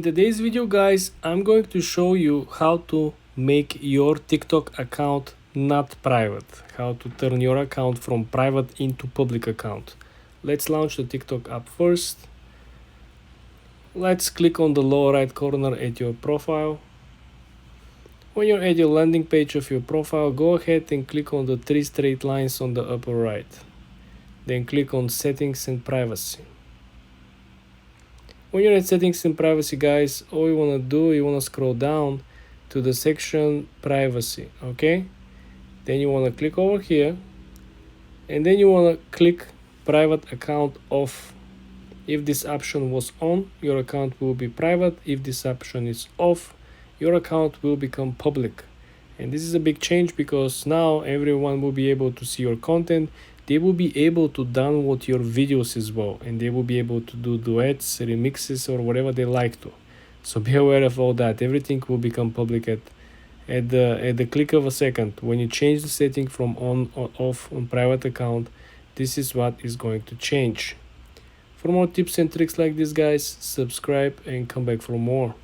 In today's video, guys, I'm going to show you how to make your TikTok account not private, how to turn your account from private into public account. Let's launch the TikTok app first. Let's click on the lower right corner at your profile. When you're at your landing page of your profile, go ahead and click on the three straight lines on the upper right. Then click on settings and privacy. When you're at settings and privacy, guys, all you want to do, you want to scroll down to the section privacy, okay? Then you want to click over here, and then you want to click private account off. If this option was on, your account will be private. If this option is off, your account will become public. And this is a big change because now everyone will be able to see your content. They will be able to download your videos as well, and they will be able to do duets, remixes, or whatever they like to. So be aware of all that. Everything will become public at the click of a second. When you change the setting from on or off on private account, this is what is going to change. For more tips and tricks like this, guys, subscribe and come back for more.